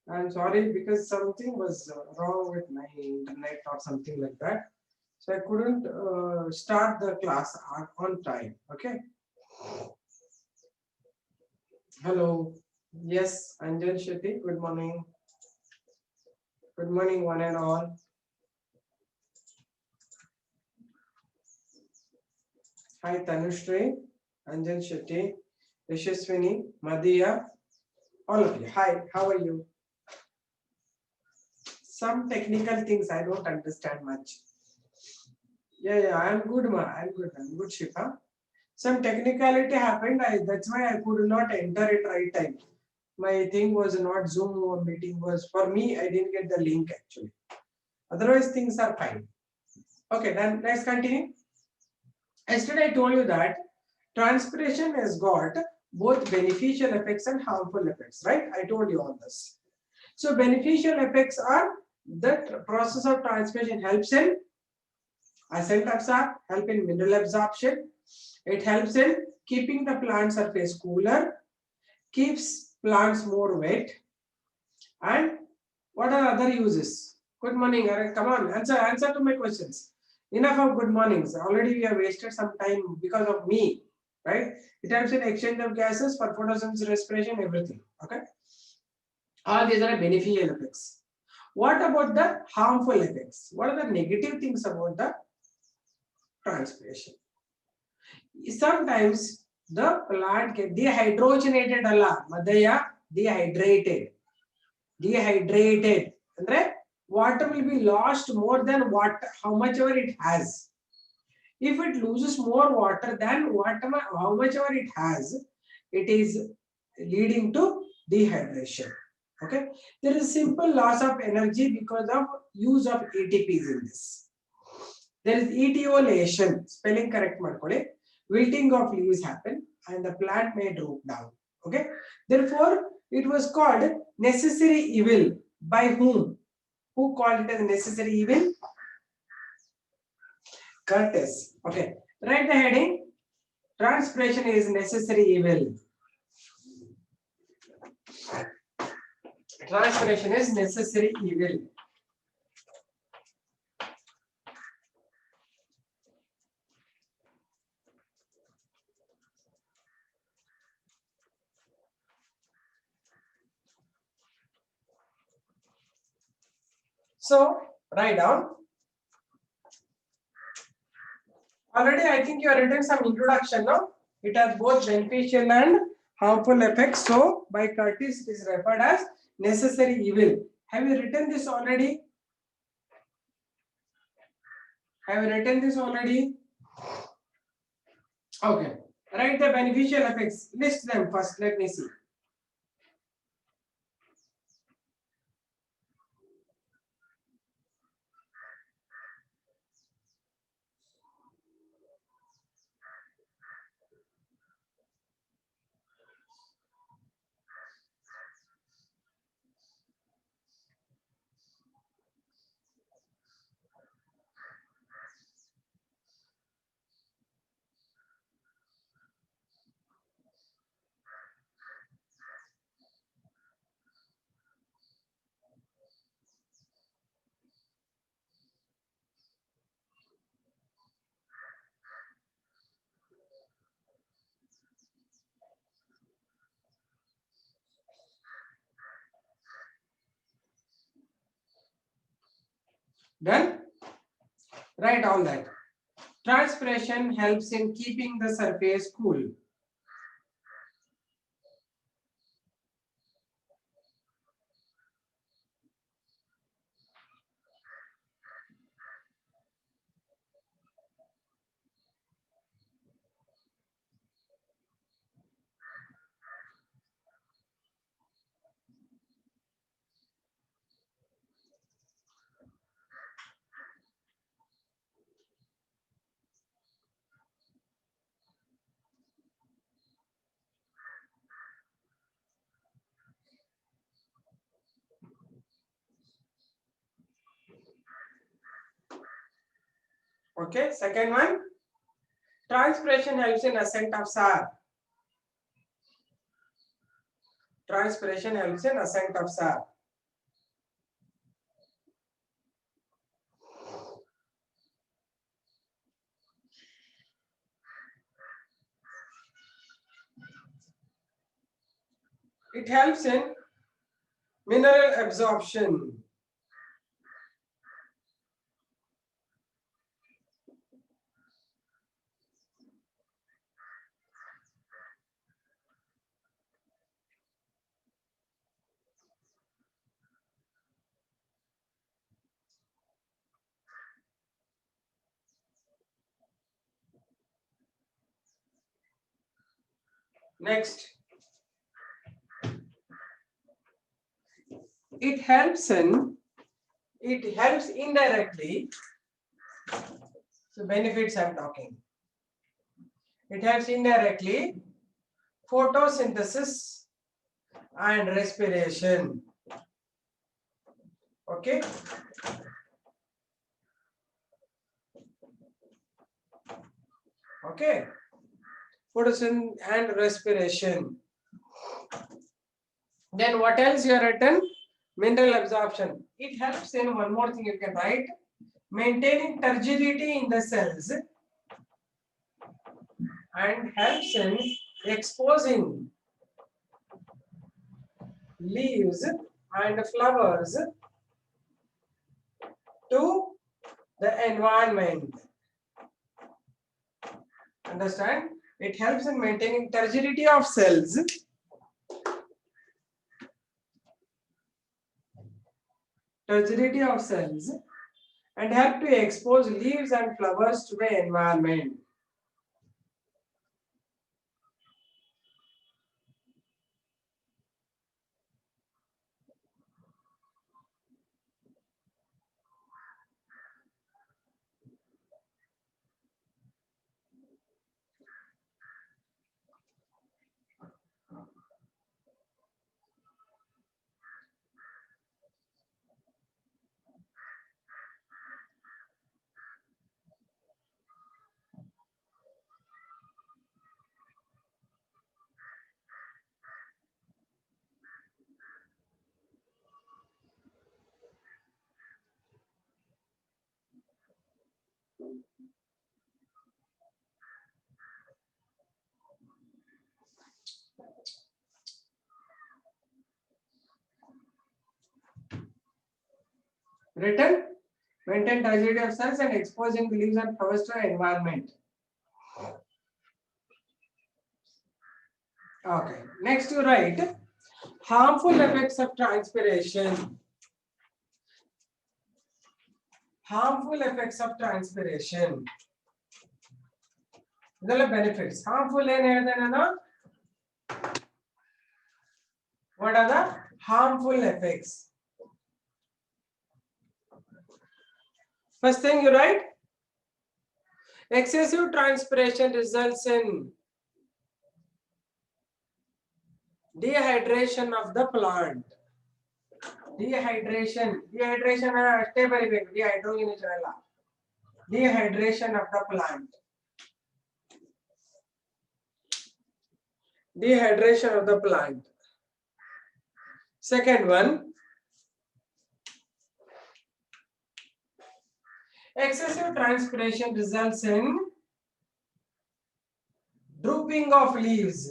I'm sorry because something was wrong with my internet or something like that. So I couldn't start the class on time. Okay. Hello. Yes, Anjan Shetty. Good morning. Good morning, one and all. Hi, Tanushree, Anjan Shetty, Yashaswini, Madhya, all of you. Hi, how are you? Some technical things I don't understand much. Yeah, I'm good, ma. I'm good, Shifa. Some technicality happened. That's why I could not enter it right time. My thing was not Zoom meeting was for me. I didn't get the link actually. Otherwise, things are fine. Okay, then let's continue. Yesterday, I told you that transpiration has got both beneficial effects and harmful effects, right? I told you all this. So, beneficial effects are that process of transpiration helps in ascent absorb, help in mineral absorption. It helps in keeping the plant surface cooler, keeps plants more wet, and what are other uses? Good morning, Aaron. Come on, answer to my questions. Enough of good mornings. Already we have wasted some time because of me, right? It helps in exchange of gases for photosynthesis, respiration, everything. Okay, all these are beneficial effects. What about the harmful effects? What are the negative things about the transpiration? Sometimes the plant get dehydrogenated alla madaya dehydrated ಅಂದ್ರೆ water will be lost more than what how much ever it has. If it loses more water than whatever how much ever it has, it is leading to dehydration. Okay, there is simple loss of energy because of use of ATPs in this. There is etiolation, spelling correct ಮಾಡ್ಕೊಳ್ಳಿ. Wilting of leaves happen and the plant may droop down. Okay, therefore it was called necessary evil. By whom? Who called it as necessary evil? Curtis. Okay, write the heading. Transpiration is necessary evil. Transpiration is necessary evil. So write down. Already I think you are written some introduction, no? It has both beneficial and harmful effects. So by Curtis it is referred as necessary evil. Have you written this already? Have you written this already? Okay. Write the beneficial effects. List them first. Let me see. Done? Write all that. Transpiration helps in keeping the surface cool. Okay, second one. Transpiration helps in ascent of SAR. Transpiration helps in ascent of SAR. It helps in mineral absorption. Next, it helps indirectly. So benefits I'm talking. It helps indirectly photosynthesis and respiration. Okay. Okay. Photosynthesis and respiration. Then what else you have written? Mineral absorption. It helps in one more thing you can write. Maintaining turgidity in the cells and helps in exposing leaves and flowers to the environment. Understand? It helps in maintaining turgidity of cells. Turgidity of cells and help to expose leaves and flowers to the environment. Written? Maintain turgidity of cells and exposing the leaves and flowers to the environment. Okay. Next you write harmful effects of transpiration. Harmful effects of transpiration. The benefits. Harmful what are the harmful effects? First thing you write, excessive transpiration results in dehydration of the plant. Dehydration ಅಷ್ಟೇ ಬರಿಬೇಕು. Dehydrogenation ಅಲ್ಲ. Dehydration of the plant. Dehydration of the plant. Second one, excessive transpiration results in drooping of leaves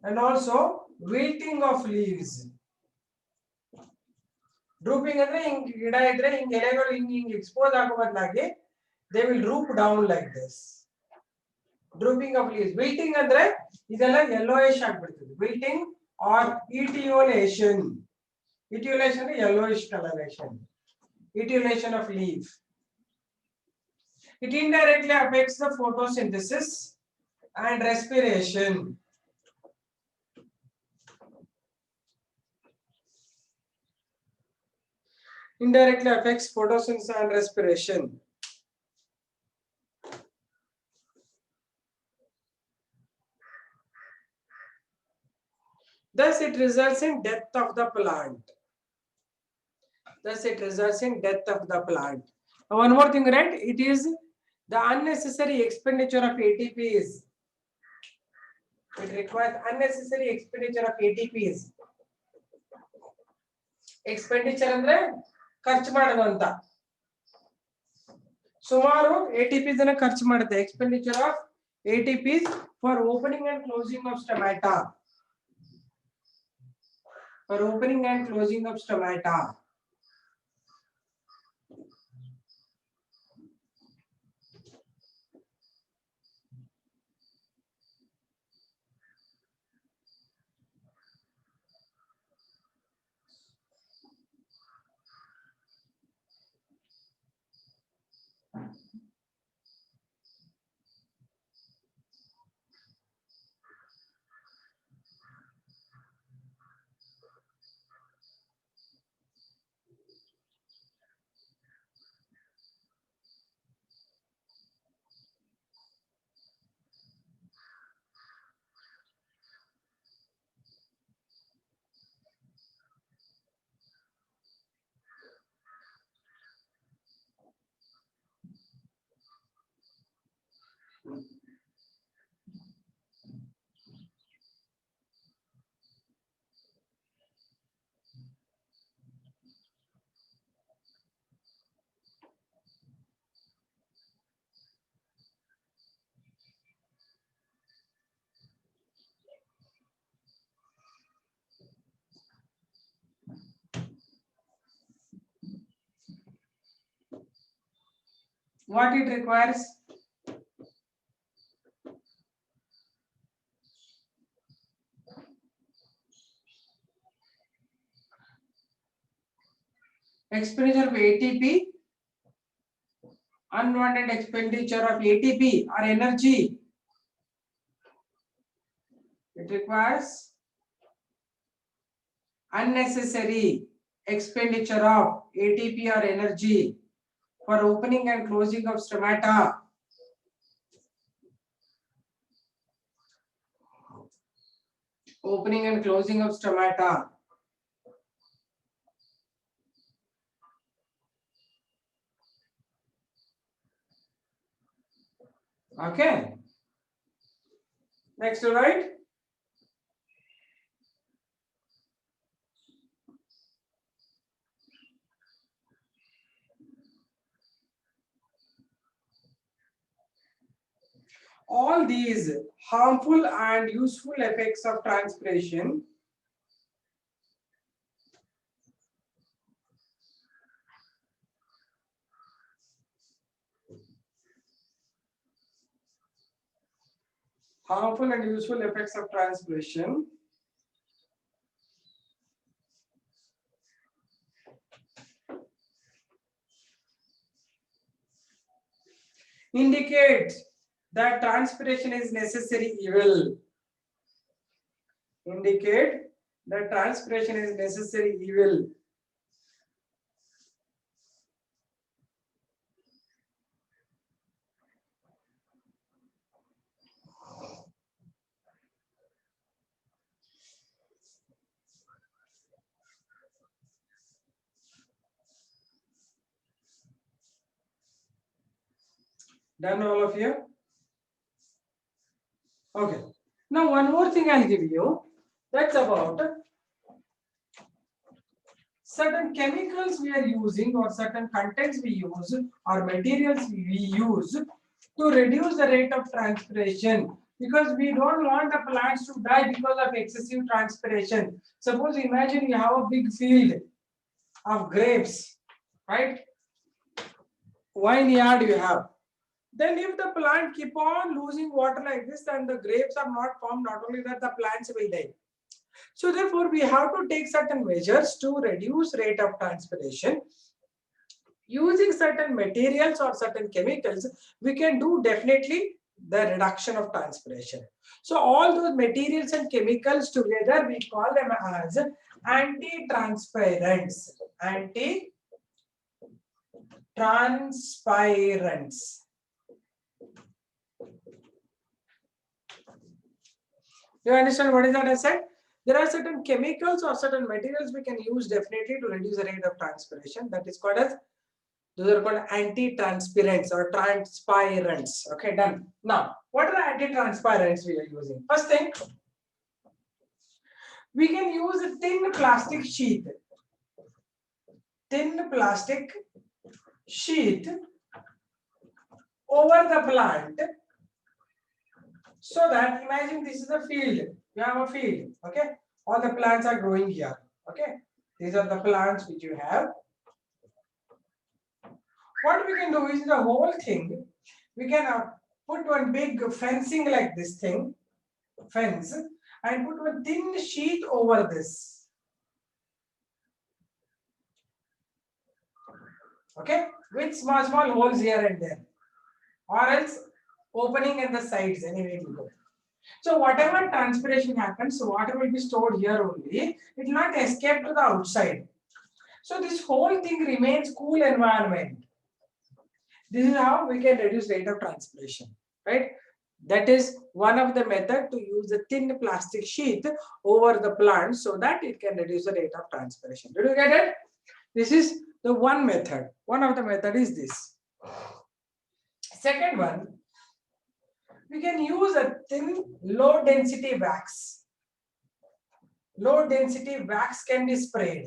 and also wilting of leaves. Drooping ಅಂದ್ರೆ ಹಿಂಗ್ ಗಿಡ ಇದ್ರೆ ಹಿಂಗ್ ಎಲೆಗಳು ಹಿಂಗ್ ಎಕ್ಸ್ಪೋಸ್ ಆಗೋ ಬದಲಾಗಿ they will droop down like this. Drooping of leaves. Wilting ಅಂದ್ರೆ ಇದೆಲ್ಲ yellowish ಆಗ್ಬಿಡ್ತದೆ. Wilting or etiolation. Etiolation is yellowish coloration. Etiolation of leaf. It indirectly affects the photosynthesis and respiration. Indirectly affects photosynthesis and respiration. Thus it results in death of the plant. Thus it results in death of the plant. Now one more thing, right? It is the unnecessary expenditure of ATPs. It requires unnecessary expenditure of ATPs. Expenditure ಅಂದ್ರೆ ಖರ್ಚು ಮಾಡೋದು ಅಂತ. ಸುಮಾರು ATPs ಅನ್ನು ಖರ್ಚು ಮಾಡುತ್ತೆ. Expenditure of ATPs for opening and closing of stomata. For opening and closing of stomata. What it requires? Expenditure of ATP, unwanted expenditure of ATP or energy. It requires unnecessary expenditure of ATP or energy for opening and closing of stomata. Opening and closing of stomata. Okay. Next, right? All these harmful and useful effects of transpiration indicate that transpiration is necessary evil. Indicate that transpiration is necessary evil. Done, all of you? Okay. Now one more thing I'll give you. That's about certain chemicals we are using or certain contents we use or materials we use to reduce the rate of transpiration, because we don't want the plants to die because of excessive transpiration. Suppose imagine you have a big field of grapes, right? Vineyard you have. Then if the plant keep on losing water like this and the grapes are not formed, not only that the plants will die. So therefore we have to take certain measures to reduce rate of transpiration. Using certain materials or certain chemicals, we can do definitely the reduction of transpiration. So all those materials and chemicals together, we call them as anti-transpirants. Anti-transpirants. You understand what is that I said? There are certain chemicals or certain materials we can use definitely to reduce the rate of transpiration. That is called as, those are called anti-transpirants or transpirants. Okay, done. Now, what are the anti-transpirants we are using? First thing, we can use a thin plastic sheet. Thin plastic sheet over the plant So that imagine this is a field. You have a field. Okay. All the plants are growing here. Okay. These are the plants which you have. What we can do is the whole thing. We can put one big fencing like this thing, fence, and put one thin sheet over this. Okay. With small holes here and there, or else opening at the sides. Anyway, it will go. So whatever transpiration happens, so water will be stored here only. It will not escape to the outside. So this whole thing remains cool environment. This is how we can reduce rate of transpiration, right? That is one of the method to use a thin plastic sheet over the plant so that it can reduce the rate of transpiration. Did you get it? This is the one method. One of the method is this. Second one, we can use a thin low density wax. Low density wax can be sprayed,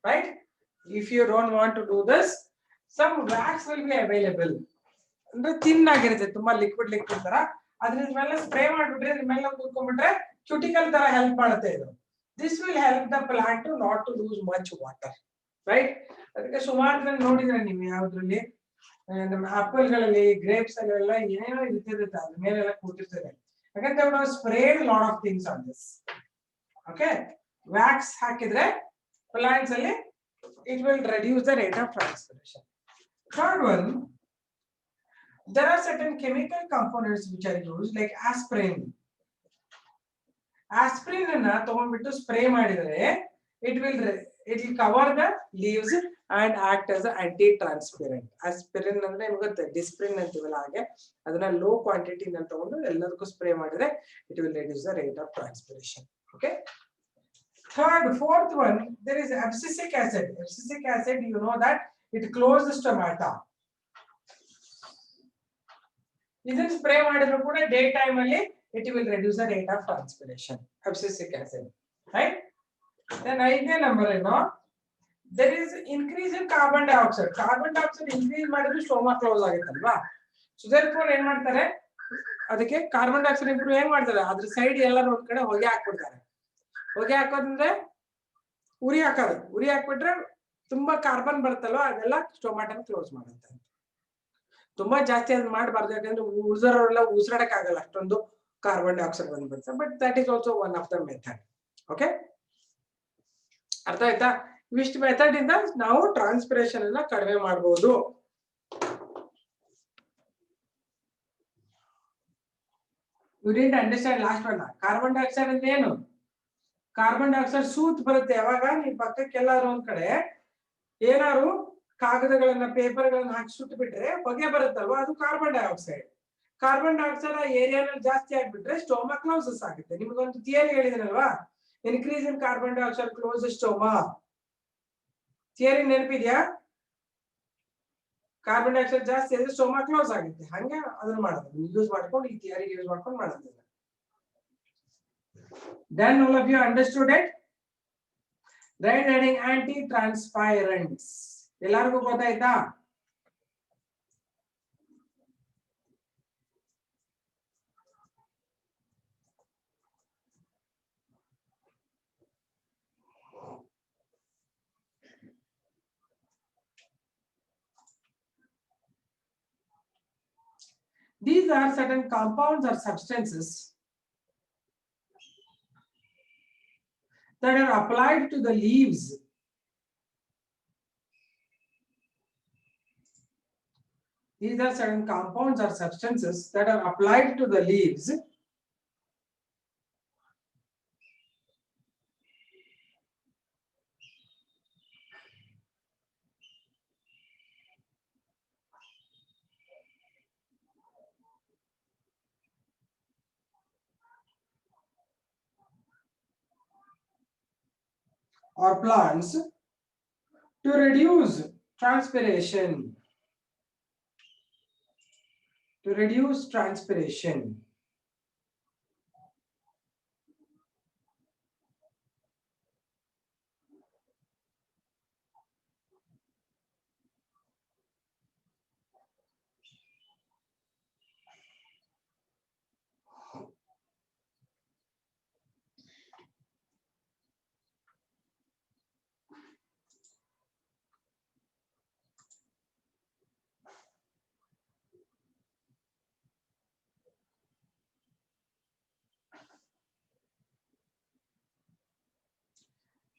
right? If you don't want to do this, some wax will be available. ಅಂದ್ರೆ thin ಆಗಿರುತ್ತೆ, ತುಂಬಾ liquid ತರ. ಅದ್ರ ಮೇಲೆ spray ಮಾಡಿಬಿಟ್ರೆ ಇದ್ರ ಮೇಲೆ ಕೂತ್ಕೊಂಡ್ಬಿಟ್ರೆ cuticle ತರ ಹೆಲ್ಪ್ ಮಾಡುತ್ತೆ ಇದು. This will help the plant to not to lose much water, right? ಅದಕ್ಕೆ ಸುಮಾರು ಜನ ನೋಡಿದ್ರೆ ನೀವು ಯಾವ್ದ್ರಲ್ಲಿ ನಮ್ಮ ಆಪಲ್ ಗಳಲ್ಲಿ ಗ್ರೇಪ್ಸ್ ಅಲ್ಲೆಲ್ಲ ಏನೇನೋ ಇರ್ತಿರುತ್ತೆ, ಅದ್ರ ಮೇಲೆಲ್ಲ ಕೂತಿರ್ತದೆ. ಯಾಕಂದ್ರೆ ಅವರು spread lot of things on this. Okay, wax ಹಾಕಿದ್ರೆ plants ಅಲ್ಲಿ it will reduce the rate of transpiration. Third one, there are certain chemical components which are used like aspirin. Aspirin ಅನ್ನ ತಗೊಂಡ್ಬಿಟ್ಟು ಸ್ಪ್ರೇ ಮಾಡಿದ್ರೆ it will cover the leaves and act as an anti-transpirant. Aspirin ಅಂದ್ರೆ ನಿಮಗೆ ಗೊತ್ತೆ, ಡಿಸ್ಪ್ರಿನ್ ಅಂತೀವಲ್ಲ ಹಾಗೆ, ಅದನ್ನ low quantity ನಲ್ಲಿ ತಗೊಂಡು ಎಲ್ಲದಕ್ಕೂ ಸ್ಪ್ರೇ ಮಾಡಿದ್ರೆ it will reduce the rate of transpiration. Okay. Fourth one, there is abscisic acid. Abscisic acid, you know that it closes stomata. Isn't spray ಮಾಡಿದ್ರು ಕೂಡ ಡೇ ಟೈಮ್ ಅಲ್ಲಿ it will reduce the rate of transpiration. Abscisic acid, right? Then ಐದನೇ number ಏನು, there is increase in carbon dioxide. Carbon dioxide increase ಮಾಡಿದ್ರೆ stoma close ಆಗುತ್ತಲ್ವಾ. So therefore ಏನ್ ಮಾಡ್ತಾರೆ, ಅದಕ್ಕೆ carbon dioxide improve ಏನ್ ಮಾಡ್ತಾರೆ, ಅದ್ರ ಸೈಡ್ ಎಲ್ಲರೂ ಒಂದ್ ಕಡೆ ಹೊಗೆ ಹಾಕ್ಬಿಡ್ತಾರೆ. ಹೊಗೆ ಹಾಕೋದಂದ್ರೆ ಉರಿ ಹಾಕೋದು. ಉರಿ ಹಾಕ್ಬಿಟ್ರೆ ತುಂಬಾ ಕಾರ್ಬನ್ ಬರುತ್ತಲ್ವ, ಅದೆಲ್ಲ ಸ್ಟೊಮ್ಯಾಟೋನ ಕ್ಲೋಸ್ ಮಾಡುತ್ತೆ. ತುಂಬಾ ಜಾಸ್ತಿ ಅದು ಮಾಡಬಾರ್ದು, ಯಾಕಂದ್ರೆ ಉಳಿದವರೆಲ್ಲ ಉಸಿರಾಡಕ್ ಆಗಲ್ಲ, ಅಷ್ಟೊಂದು ಕಾರ್ಬನ್ ಡೈಆಕ್ಸೈಡ್ ಬಂದ್ಬಿಡುತ್ತೆ. But that is also one of the method. Okay, ಅರ್ಥ ಆಯ್ತಾ? ಇವಿಷ್ಟು ಮೆಥಡ್ ಇಂದ ನಾವು ಟ್ರಾನ್ಸ್ಪಿರೇಷನ್ ಅನ್ನ ಕಡಿಮೆ ಮಾಡಬಹುದು. You didn't understand last one. Carbon dioxide ಅಂದ್ರೆ ಏನು? ಕಾರ್ಬನ್ ಡೈಆಕ್ಸೈಡ್ ಸೂತ್ ಬರುತ್ತೆ. ಯಾವಾಗ ನೀವು ಪಕ್ಕಕ್ಕೆಲ್ಲಾರು ಒಂದ್ ಕಡೆ ಏನಾದ್ರು ಕಾಗದಗಳನ್ನ ಪೇಪರ್ಗಳನ್ನ ಹಾಕಿ ಸುಟ್ಟು ಬಿಟ್ರೆ ಹೊಗೆ ಬರುತ್ತಲ್ವಾ, ಅದು ಕಾರ್ಬನ್ ಡೈಆಕ್ಸೈಡ್. ಕಾರ್ಬನ್ ಡೈಆಕ್ಸೈಡ್ ಆ ಏರಿಯಾನಲ್ಲಿ ಜಾಸ್ತಿ ಆಗ್ಬಿಟ್ರೆ ಸ್ಟೋಮಾ ಕ್ಲೋಸಸ್ ಆಗುತ್ತೆ. ನಿಮ್ಗೊಂದು ಥಿಯರಿ ಹೇಳಿದನಲ್ವಾ, increase in carbon dioxide close stoma. Theory ನೆನಪಿದ್ಯಾ? ಕಾರ್ಬನ್ ಡೈಆಕ್ಸೈಡ್ ಜಾಸ್ತಿ ಆದ್ರೆ ಸ್ಟೋಮಾ ಕ್ಲೋಸ್ ಆಗುತ್ತೆ. ಹಂಗೆ ಅದನ್ನ ಮಾಡೋದು, ಯೂಸ್ ಮಾಡ್ಕೊಂಡು, ಈ ಥಿಯರಿ ಯೂಸ್ ಮಾಡ್ಕೊಂಡು ಮಾಡೋದಿಲ್ಲ. Then all of you understood it? Right, adding anti-transpirants. ಎಲ್ಲರಿಗೂ ಗೊತ್ತಾಯ್ತಾ? These are certain compounds or substances that are applied to the leaves. These are certain compounds or substances that are applied to the leaves or plants to reduce transpiration. To reduce transpiration.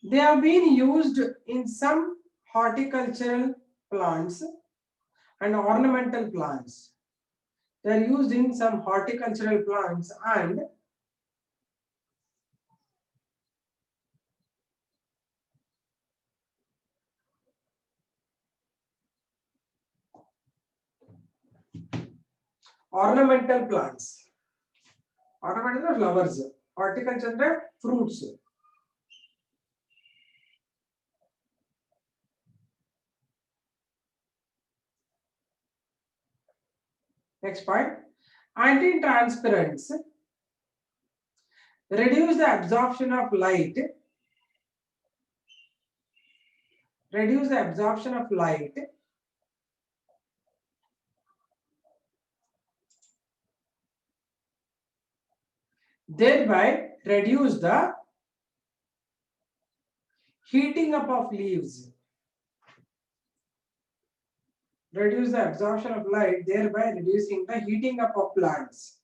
They have been used in some horticultural plants and ornamental plants. They are used in some horticultural plants and ornamental plants. Ornamental flowers. Horticulture fruits. Next point. Anti-transparents reduce the absorption of light. Reduce the absorption of light. Thereby reduce the heating up of leaves. Reduce the absorption of light, thereby reducing the heating up of plants.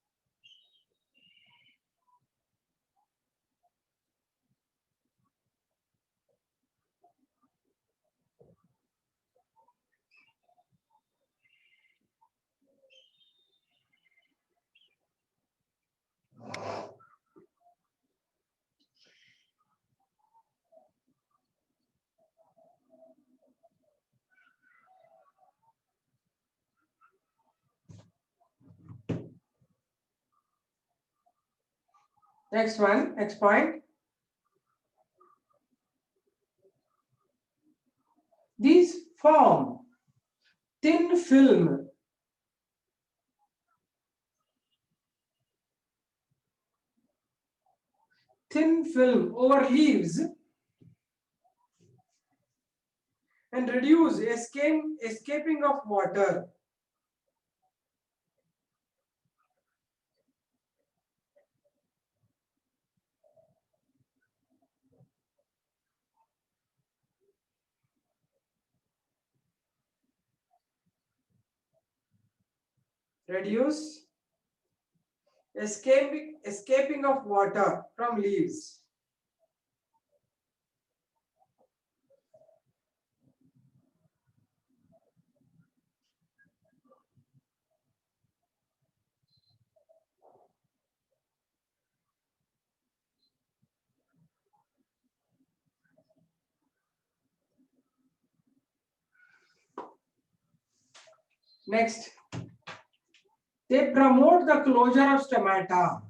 Next one, next point. These form thin film over leaves and reduce escaping of water. Reduce escaping of water from leaves. Next, they promote the closure of stomata.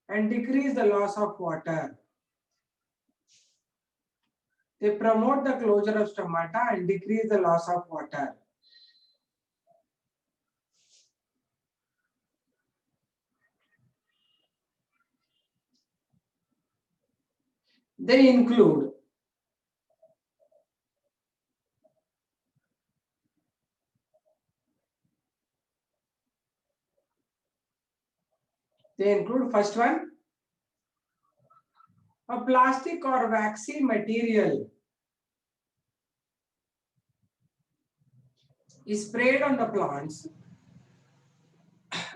And decrease the loss of water. They promote the closure of stomata and decrease the loss of water. They include first one, a plastic or waxy material is sprayed on the plants.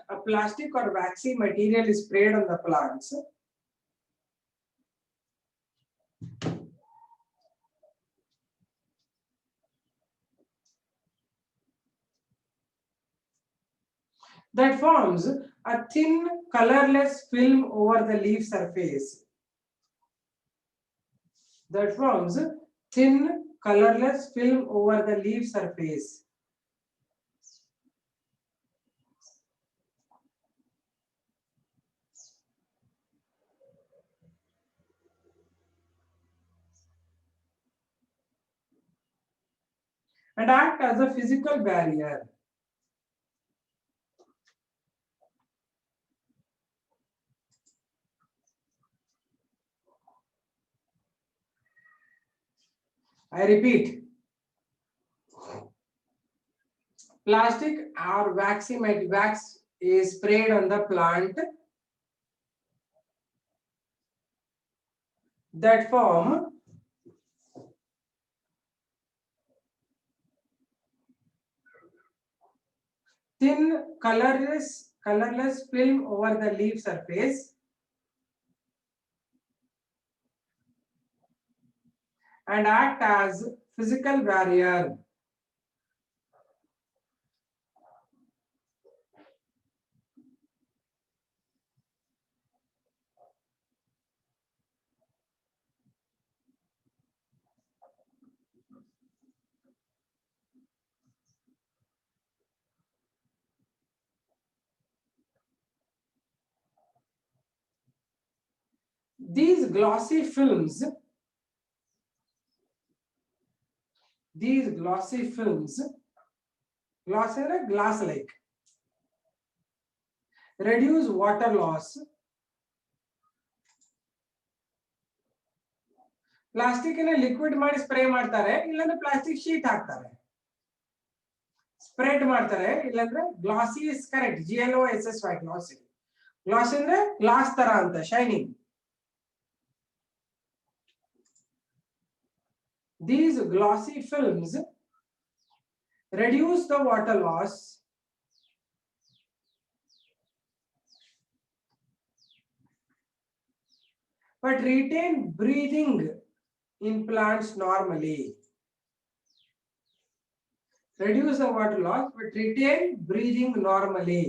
A plastic or waxy material is sprayed on the plants. That forms a thin colorless film over the leaf surface. That forms thin colorless film over the leaf surface. And act as a physical barrier. I repeat, plastic or wax is sprayed on the plant that form thin colorless colorless film over the leaf surface and act as physical barrier. These glossy films, glass like, reduce water loss. Plastic liquid ಮಾಡಿ spray ಮಾಡ್ತಾರೆ, ಇಲ್ಲಾಂದ್ರೆ plastic sheet ಹಾಕ್ತಾರೆ, spread ಮಾಡ್ತಾರೆ, ಇಲ್ಲಾಂದ್ರೆ glossy is correct, GLOSSY glossy. Glass ಅಂದ್ರೆ glass ತರ ಅಂತ, shining. These glossy films reduce the water loss but retain breathing in plants normally. Reduce the water loss but retain breathing normally.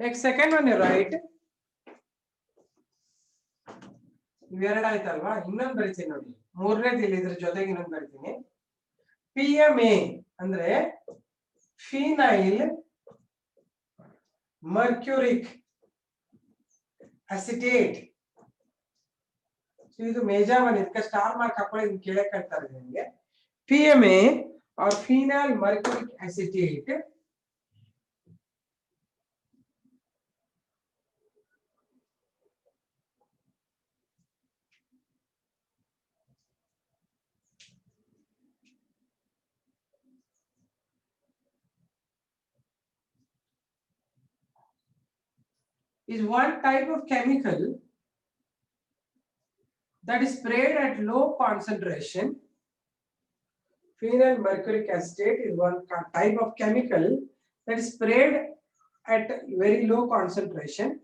Next, second one you write. ಇವೆರಡು ಆಯ್ತಲ್ವಾ, ಇನ್ನೊಂದು ಬರೀತೀನಿ ನೋಡಿ, ಮೂರನೇದು ಇಲ್ಲಿ ಇದ್ರ ಜೊತೆಗೆ ಇನ್ನೊಂದು ಬರೀತೀನಿ. PMA ಅಂದ್ರೆ ಫಿನೈಲ್ ಮರ್ಕ್ಯೂರಿಕ್ ಅಸಿಟೇಟ್. ಇದು ಮೇಜರ್ ಒನ್, ಇದಕ್ಕೆ ಸ್ಟಾರ್ ಮಾರ್ಕ್ ಹಾಕೊಳ್ಳಿ, ಇದನ್ನ ಕೇಳಕ್ ಹೇಳ್ತಾರೆ ನಿಮಗೆ. PMA or phenyl mercuric acetate is one type of chemical that is sprayed at low concentration. Phenyl mercuric acetate is one type of chemical that is sprayed at very low concentration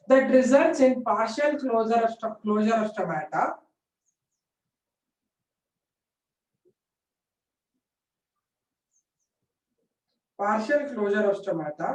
that results in partial closure of stomata, partial closure of stomata,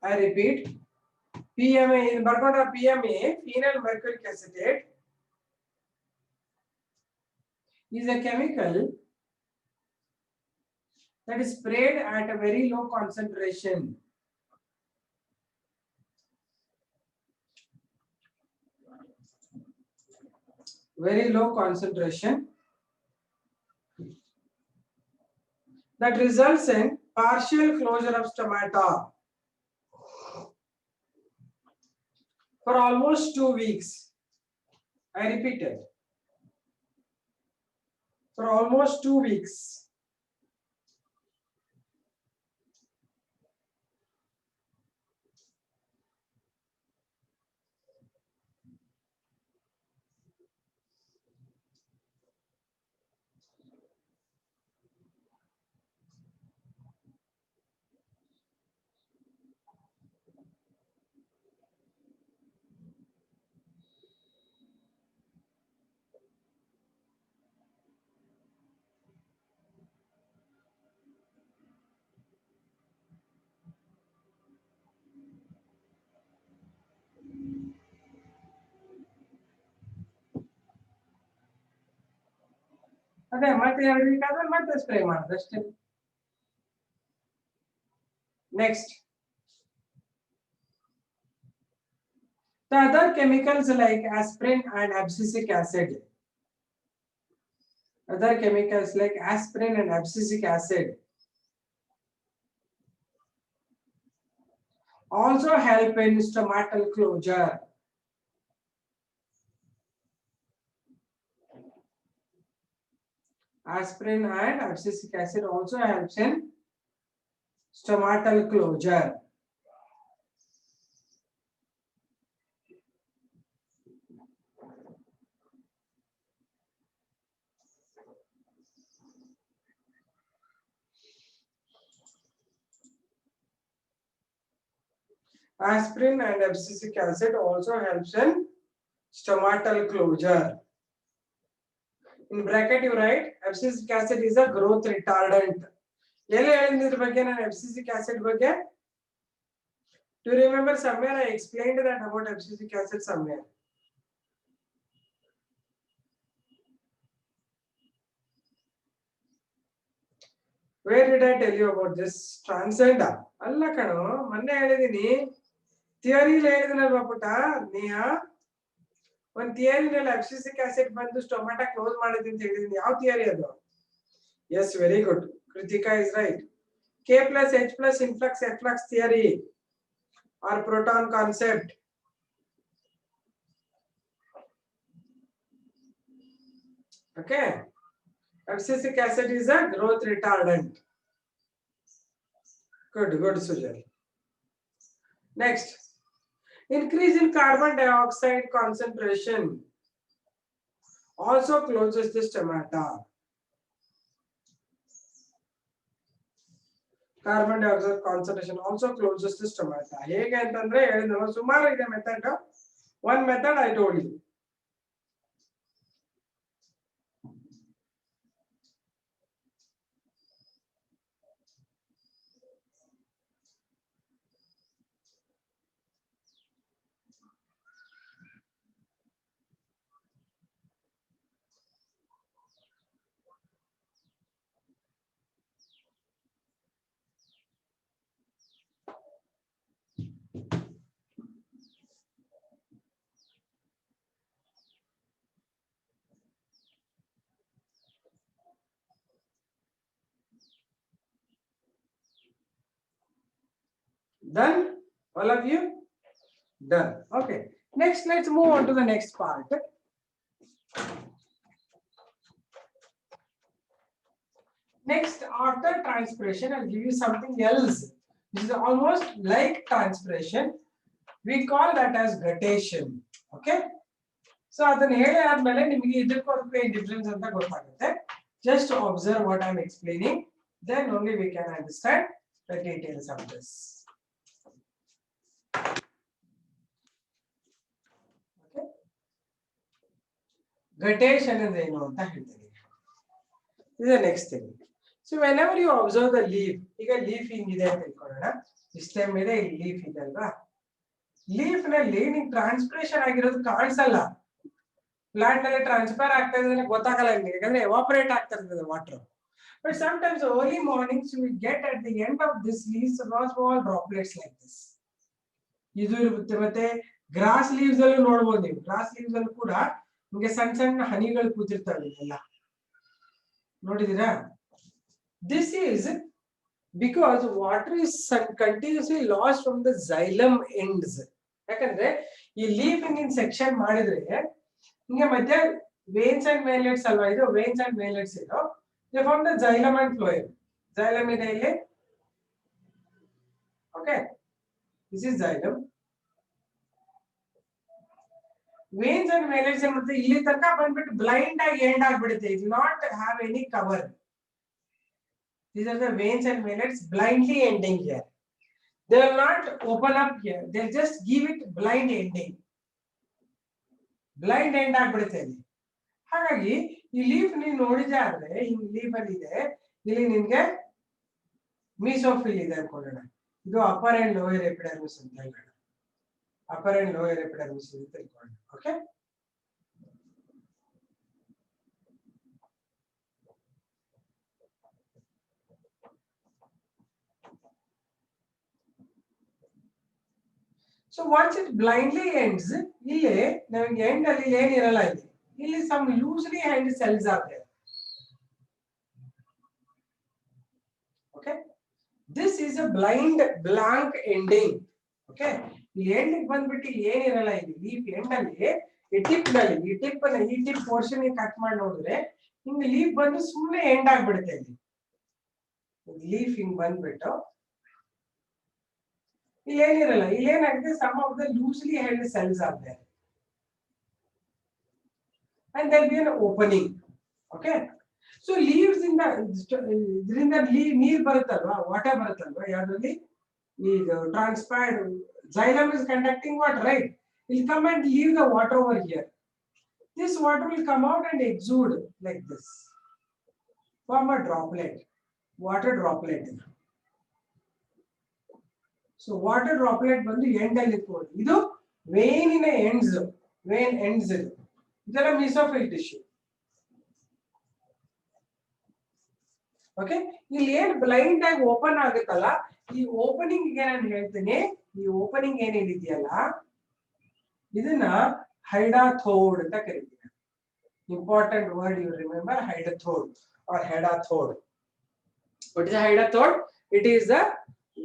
I repeat, PMA in Barcona PMA, phenyl mercuric acetate, is a chemical that is sprayed at a very low concentration. Very low concentration that results in partial closure of stomata for almost 2 weeks. I repeated, for almost 2 weeks. ಅದೇ ಮತ್ತೆ 2 weak ಆದ್ಮೇಲೆ ಮತ್ತೆ spray ಮಾಡೋದು ಅಷ್ಟೇ. Next the other chemicals like aspirin and abscisic acid. Other chemicals like aspirin and abscisic acid also help in stomatal closure. Aspirin and abscisic acid also helps in stomatal closure. Aspirin and abscisic acid also helps in stomatal closure. In bracket you write abscisic acid is a growth retardant. ಎಲ್ಲಿ ಹೇಳಿದ್ರ ಬಗ್ಗೆ ನಾನು abscisic acid ಬಗ್ಗೆ? Do you remember somewhere I explained that about abscisic acid somewhere? Where did I tell you about this? Transcend ಅಲ್ಲ ಕಣೋ ಮೊನ್ನೆ ಹೇಳಿದೀನಿ theory ಹೇಳಿದ್ನಲ್ವಾ ಪುಟ ನೇಹಾ ಒಂದು ಥಿಯರಿನಲ್ಲಿ abscisic acid ಬಂದು ಸ್ಟೊಮಾಟಾ ಕ್ಲೋಸ್ ಮಾಡಿದೆ ಅಂತ ಹೇಳಿದೀನಿ. ಯಾವ ಥಿಯರಿ ಅದು? Yes, very good. Kritika is right. K plus H plus influx efflux theory or proton concept. Okay. Abscisic acid is a growth retardant. Good, Sujal. Next, increase in carbon dioxide concentration also closes the stomata. Carbon dioxide concentration also closes the stomata. ಹೇಗೆ ಅಂತಂದ್ರೆ ಹೇಳಿದ್ನಲ್ಲ ಸುಮಾರು ಇದೆ method. One method I told you. Done? All of you? Done. Okay. Next, let's move on to the next part. Next, after transpiration, I'll give you something else. This is almost like transpiration. We call that as guttation. Okay? So, ಅದನ್ನ ಹೇಳಿ ಆದ್ಮೇಲೆ ನಿಮಗೆ ಇದಕ್ಕೂ ಅದಕ್ಕೂ ಏನು difference ಅಂತ ಗೊತ್ತಾಗುತ್ತೆ. Just observe what I'm explaining. Then only we can understand the details of this. Okay? Guttation is ಏನು ಅಂತ ಹೇಳ್ತೀನಿ. This is the next thing. So whenever you observe the leaf, ಈಗ leaf ಹಿಂಗಿದೆ ಅಂತ ತಿಳ್ಕೊಳ್ಳೋಣ. ಈ ಸ್ಟೆಮ್ ಇದೆ, ಈ leaf ಇದೆ ಅಲ್ವಾ? ಲೀಫ್ ನಲ್ಲಿ ನಿಂಗೆ ಟ್ರಾನ್ಸ್ಪಿರೇಷನ್ ಆಗಿರೋದು ಕಾಣಿಸಲ್ಲ. ಪ್ಲಾಂಟ್ ನಲ್ಲಿ ಟ್ರಾನ್ಸ್ಫರ್ ಆಗ್ತಾ ಇದೆ ಗೊತ್ತಾಗಲ್ಲ ನಿಮಗೆ, ಯಾಕಂದ್ರೆ ಎವಾಪರೇಟ್ ಆಗ್ತಾ ಇರ್ತದೆ water. But sometimes early mornings you will get at the end of this leaves small droplets like this. ಇದು ಇರುತ್ತೆ. ಮತ್ತೆ ಗ್ರಾಸ್ ಲೀವ್ಸ್ ಅಲ್ಲೂ ನೋಡಬಹುದು ನೀವು. ಗ್ರಾಸ್ ಲೀವ್ಸ್ ಅಲ್ಲೂ ಕೂಡ ನಿಮಗೆ ಸಣ್ಣ ಸಣ್ಣ ಹನಿಗಳು ಕೂತಿರ್ತವೆ ಎಲ್ಲ. ನೋಡಿದೀರಾ? This is because water is continuously lost from the xylem ends. ಯಾಕಂದ್ರೆ ಈ ಲೀಫಿಂಗ್ ಸೆಕ್ಷನ್ ಮಾಡಿದ್ರೆ ನಿಮಗೆ ಮಧ್ಯೆ ವೇನ್ಸ್ ಅಂಡ್ ವೇನ್ಲೆಟ್ಸ್ ಅಲ್ವಾ, ಇದು ವೇನ್ಸ್ ಅಂಡ್ ವೇನ್ಲೆಟ್ಸ್ ಇದು from the xylem and phloem. xylem ಇದೆ ಇಲ್ಲಿ. Okay, this is xylem. Veins and veinlets ಏನ್ ಮಾಡುತ್ತೆ, ಇಲ್ಲಿ ತನಕ ಬಂದ್ಬಿಟ್ಟು ಬ್ಲೈಂಡ್ ಆಗಿ ಎಂಡ್ ಆಗ್ಬಿಡುತ್ತೆ. It not have any cover. These are the veins and veins blindly ending here. They will not open up here. They'll just give it blind ending. Blind end ಆಗ್ಬಿಡುತ್ತೆ ಇಲ್ಲಿ. ಹಾಗಾಗಿ ಈ ಲೀಫ್ ನೀವು ನೋಡಿದ್ರೆ ಆದ್ರೆ ಹಿಂಗ್ ಲೀಫ್ ಅಲ್ಲಿ ಇದೆ, ಇಲ್ಲಿ ನಿಮ್ಗೆ ಮೀಸೋಫಿಲ್ ಇದೆ ಅನ್ಕೊಳ್ಳೋಣ. ಇದು ಅಪ್ಪರ್ ಅಂಡ್ ಲೋಯರ್ ಎಪಿಡರ್ಮಿಸ್ ಅಂತ ಹೇಳೋಣ. ಅಪ್ಪರ್ ಅಂಡ್ ಲೋಯರ್ ಎಪಿಡರ್ಮಿಸ್ ಅಂತ ತಿಳ್ಕೊಳ್ಳೋಣ. Okay, So once it blindly ends, ಇಲ್ಲಿ ನಮಗೆ ಎಂಡ್ ಅಲ್ಲಿ ಏನಿರಲ್ಲ ಇಲ್ಲಿ some loosely held cells are there. Okay, this is a blank ending. Okay, ಈ ಎಂಡ್ ಬಂದ್ಬಿಟ್ಟು ಏನಿರಲ್ಲ ಇಲ್ಲಿ ಲೀಫ್ ಎಂಡ್ ಅಲ್ಲಿ ಈ ಟಿಪ್ ಪೋರ್ಷನ್ ಕಟ್ ಮಾಡಿ ನೋಡಿದ್ರೆ ಹಿಂಗೆ ಲೀಫ್ ಬಂದು ಸುಮ್ಮನೆ ಎಂಡ್ ಆಗ್ಬಿಡುತ್ತೆ ಇಲ್ಲಿ ಲೀಫ್ ಹಿಂಗ್ ಬಂದ್ಬಿಟ್ಟು ಇಲ್ಲಿ ಏನಿರಲ್ಲ ಇಲ್ಲಿ ಏನಾಗಿದೆ some of the loosely held cells are there and there will be an opening. Okay, so leaves in the ಇದರಿಂದ ನೀರ್ ಬರುತ್ತಲ್ವಾ ವಾಟರ್ ಬರುತ್ತಲ್ವಾ ಯಾವ್ದ್ರಲ್ಲಿ ಈಗ transpired xylem is conducting water, right? It will come and leave the water over here. This water will come out and exude like this, form a droplet, water droplet. So water droplet ಬಂದು end ಅಲ್ಲಿ ಇಟ್ಕೊಳ್ಳಿ ಇದು ವೇನಿನ ends vane ends ಇದು ಇದೆಲ್ಲ mesophyll tissue. Okay, ಇಲ್ಲಿ ಏನ್ blind ಆಗಿ open ಆಗುತ್ತಲ್ಲ ಈ ಓಪನಿಂಗ್ ಗೆ ನಾನು ಹೇಳ್ತೀನಿ ಈ ಓಪನಿಂಗ್ ಏನಿದೆಯಲ್ಲ ಇದನ್ನ ಹೈಡಾಥೋಡ್ ಅಂತ ಕರೀತೀವಿ. Important word you remember, hydathode or hydathode. What is a hydathode? It is the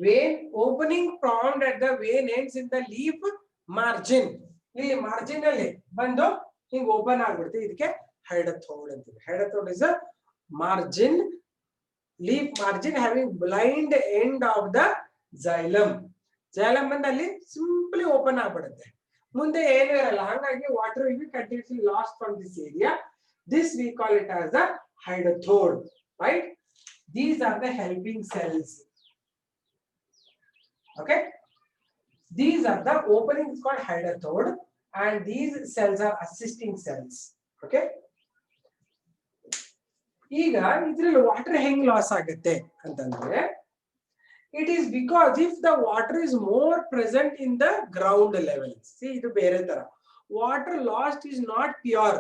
vein opening formed at the vein ends in the leaf margin. ಇಲ್ಲಿ ಮಾರ್ಜಿನ್ ಅಲ್ಲಿ ಬಂದು ಹಿಂಗ್ ಓಪನ್ ಆಗ್ಬಿಡುತ್ತೆ ಇದಕ್ಕೆ ಹೈಡಾಥೋಡ್ ಅಂತೀವಿ. ಹೈಡಾಥೋಡ್ is a margin, leaf margin having blind end of the xylem. xylem ಬಂದು ಅಲ್ಲಿ simply open ಆಗ್ಬಿಡುತ್ತೆ, ಮುಂದೆ ಏನು ಇರಲ್ಲ, ಹಾಗಾಗಿ water will be continuously last from this area. This we call it as a hydathode, right? These are the helping cells. Okay, these are the openings called hydathode and these cells are assisting cells. Okay, ಈಗ ಇದ್ರಲ್ಲಿ water ಹೆಂಗ್ loss ಆಗುತ್ತೆ ಅಂತಂದ್ರೆ it is because if the water is more present in the ground level. See, ಇದು ಬೇರೆ ತರ water lost is not pure.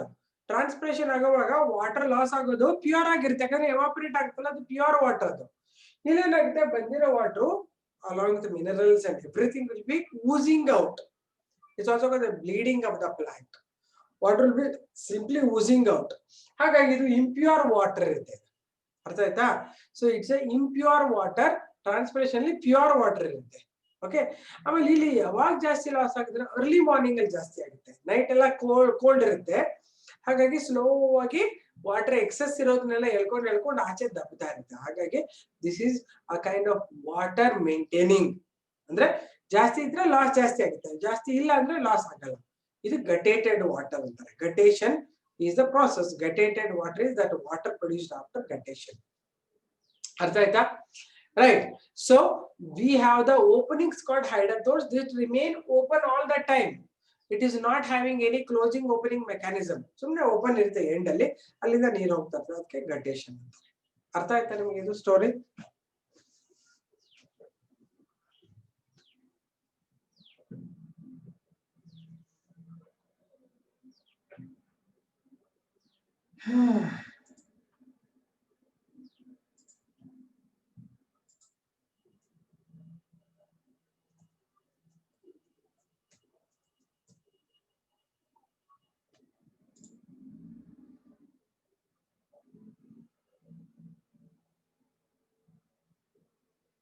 Transpiration ಆಗುವಾಗ water loss ಆಗೋದು ಪ್ಯೂರ್ ಆಗಿರುತ್ತೆ, ಯಾಕಂದ್ರೆ ಎವಾಪರೇಟ್ ಆಗ್ತಲ್ಲ ಅದು ಪ್ಯೂರ್ ವಾಟರ್. ಅದು ಇಲ್ಲೇನಾಗುತ್ತೆ ಬಂದಿರೋ water along with the minerals and everything will be oozing out. It's also called the bleeding of the plant. Water will be simply oozing out. ಹಾಗಾಗಿ ಇದು impure water ಇರುತ್ತೆ, ಅರ್ಥ ಆಯ್ತಾ? So it's A impure water, transpiration ಅಲ್ಲಿ pure water ಇರುತ್ತೆ. Okay, ಆಮೇಲೆ ಇಲ್ಲಿ ಯಾವಾಗ ಜಾಸ್ತಿ ಲಾಸ್ ಆಗಿದ್ರೆ ಅರ್ಲಿ ಮಾರ್ನಿಂಗ್ ಅಲ್ಲಿ ಜಾಸ್ತಿ ಆಗುತ್ತೆ, ನೈಟ್ ಎಲ್ಲ ಕೋಲ್ಡ್ ಇರುತ್ತೆ, ಹಾಗಾಗಿ ಸ್ಲೋ ಆಗಿ ವಾಟರ್ ಎಕ್ಸೆಸ್ ಇರೋದನ್ನೆಲ್ಲ ಎಳ್ಕೊಂಡು ಆಚೆ ದಬ್ತಾ ಇರುತ್ತೆ. ಹಾಗಾಗಿ this is a kind of water maintaining. ಅಂದ್ರೆ ಜಾಸ್ತಿ ಇದ್ರೆ ಲಾಸ್ ಜಾಸ್ತಿ ಆಗುತ್ತೆ, ಜಾಸ್ತಿ ಇಲ್ಲ ಅಂದ್ರೆ ಲಾಸ್ ಆಗಲ್ಲ. ಇದು ಗಟೇಟೆಡ್ ವಾಟರ್ ಅಂತಾರೆ. Guttation is the process. Guttated water is that water produced after guttation. ಅರ್ಥ ಆಯ್ತಾ? Right, so we have the openings called hydathodes that remain open all the time. It is not having any closing opening mechanism. ಸುಮ್ಮನೆ open ಇರುತ್ತೆ end ಅಲ್ಲಿ, ಅಲ್ಲಿಂದ ನೀರು ಹೋಗ್ತಾ ಇರ್ತದೆ, ಅದಕ್ಕೆ ಗಟೇಷನ್ ಅಂತಾರೆ. ಅರ್ಥ ಆಯ್ತಾ ನಿಮಗೆ ಇದು ಸ್ಟೋರಿ?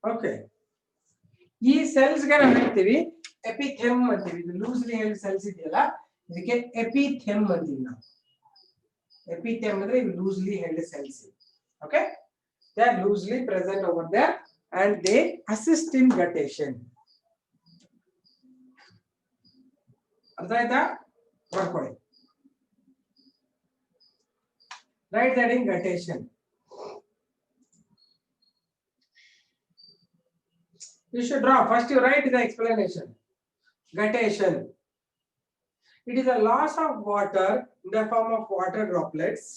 ಓಕೆ, ಈ ಸೆಲ್ಸ್ ಗೆ ನಾವು ಹೇಳ್ತೀವಿ ಎಪಿಥೆಮ್ ಅಂತೀವಿ. ಇದು ಲೂಸ್ಲಿ ಹೆಲ್ಡ್ ಸೆಲ್ಸ್ ಇದೆಯಲ್ಲ ಇದಕ್ಕೆ ಎಪಿಥೆಮ್ ಅಂತೀವಿ ನಾವು. ಎಪಿಥೆಮ್ ಅಂದ್ರೆ ಇದು loosely held cells. Okay, they are loosely present over there and they assist in guttation. ಅರ್ಥ ಆಯ್ತಾ? ನೋಡ್ಕೊಳ್ಳಿ, write that in guttation. You should draw. First you write the explanation. Guttation. It is a loss of water in the form of water droplets.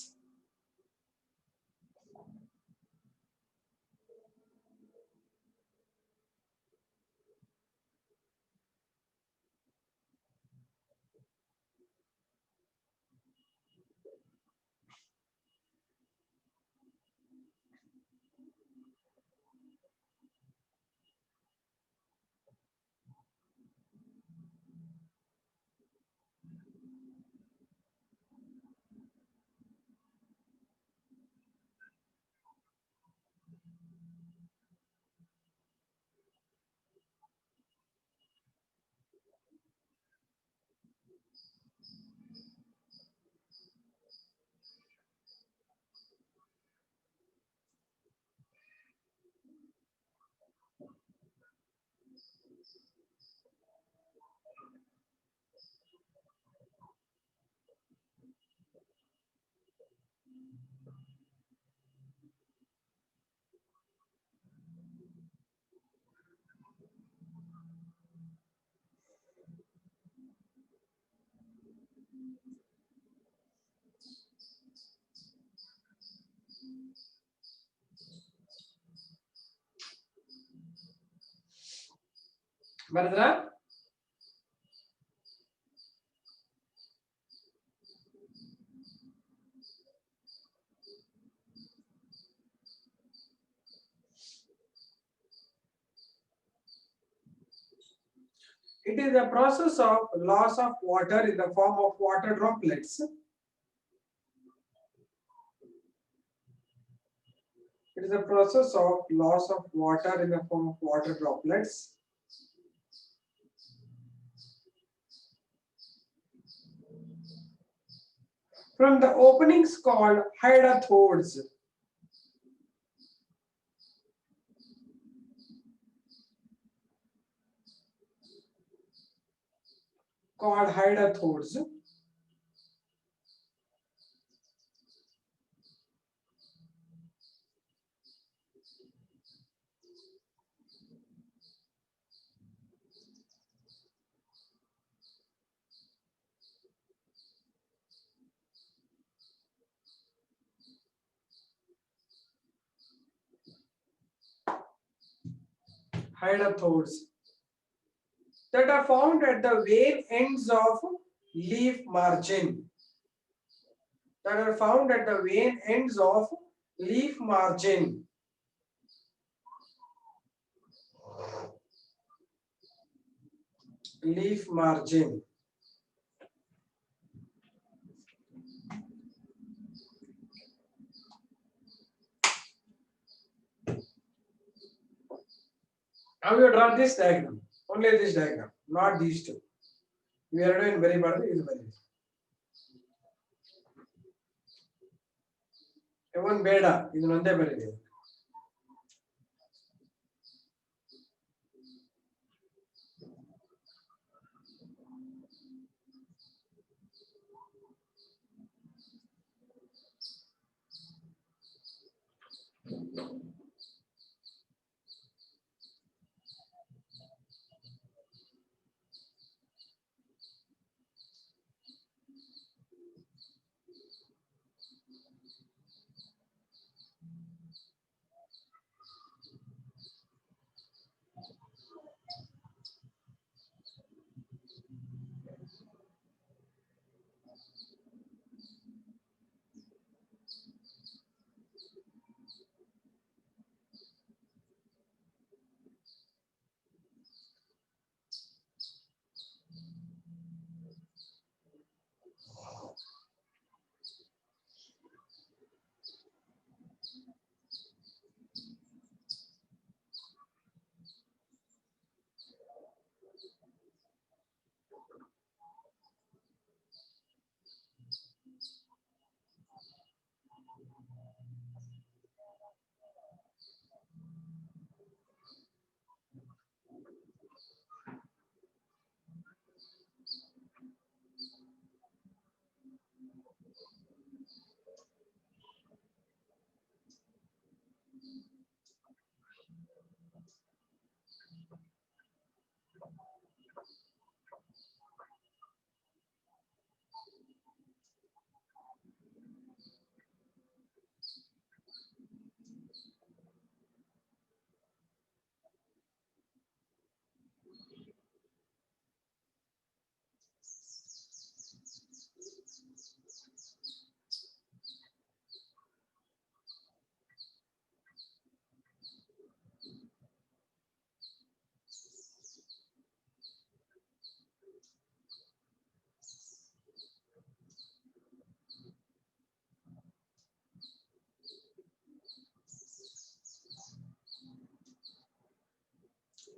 Bharadra? It is a process of loss of water in the form of water droplets. It is a process of loss of water in the form of water droplets. From the openings called hydrathodes. Called hydrathodes. Hydrathodes that are found at the vein ends of leaf margin. That are found at the vein ends of leaf margin. Leaf margin. Now you draw this diagram. Only this diagram, not these two. We are doing very badly. Is very. Even beda. This one very.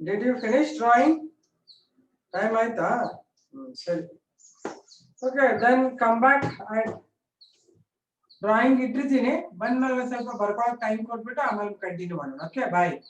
Did you finish drawing? Time aita? Sorry. Okay, then come back and drawing it. One more time continue. Okay, bye.